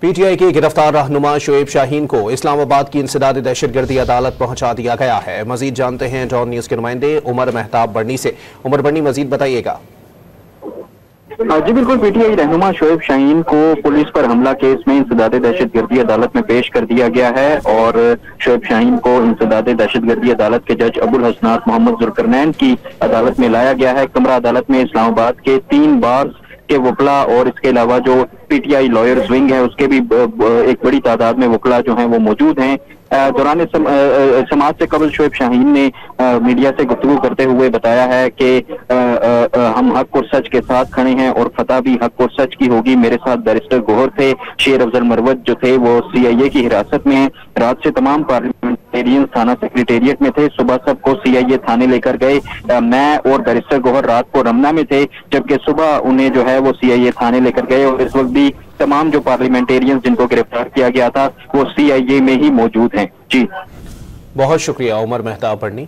PTI की गिरफ्तार रहनुमा शोएब शाहीन को इस्लामाबाद की इंसदादी दहशतगर्दी अदालत पहुंचा दिया गया है। मजीद जानते हैं डॉन न्यूज के नुमाइंदे उमर मेहताब बर्नी से। उमर बर्नी, मजीद बताइएगा। जी बिल्कुल, पीटीआई रहनुमा शोएब शाहीन को पुलिस पर हमला केस में इंसदादी दहशतगर्दी अदालत में पेश कर दिया गया है और शोएब शाहीन को इंसदादी दहशतगर्दी अदालत के जज अबुल हसनात मोहम्मद जुल्करनैन की अदालत में लाया गया है। कमरा अदालत में इस्लामाबाद के 3 बार के वकला और इसके अलावा जो पीटीआई लॉयर्स विंग है उसके भी एक बड़ी तादाद में वकला जो हैं वो मौजूद हैं। दौरान समाज से कबल शोएब शाहीन ने मीडिया से गुफ्तगू करते हुए बताया है कि हम हक और सच के साथ खड़े हैं और फतह भी हक और सच की होगी। मेरे साथ बैरिस्टर गौहर थे, शेर अफजल मरवत जो थे वो सीआईए की हिरासत में हैं। रात से तमाम पार्लियामेंटेरियंस थाना सेक्रेटेरिएट में थे। सुबह सबको सीआईए थाने लेकर गए। मैं और बैरिस्टर गौहर रात को रमना में थे, जबकि सुबह उन्हें जो है वो सीआईए थाने लेकर गए और इस वक्त भी तमाम जो पार्लियामेंटेरियंस जिनको गिरफ्तार किया गया था वो सीआईए में ही मौजूद हैं। जी बहुत शुक्रिया उमर मेहताब बर्नी।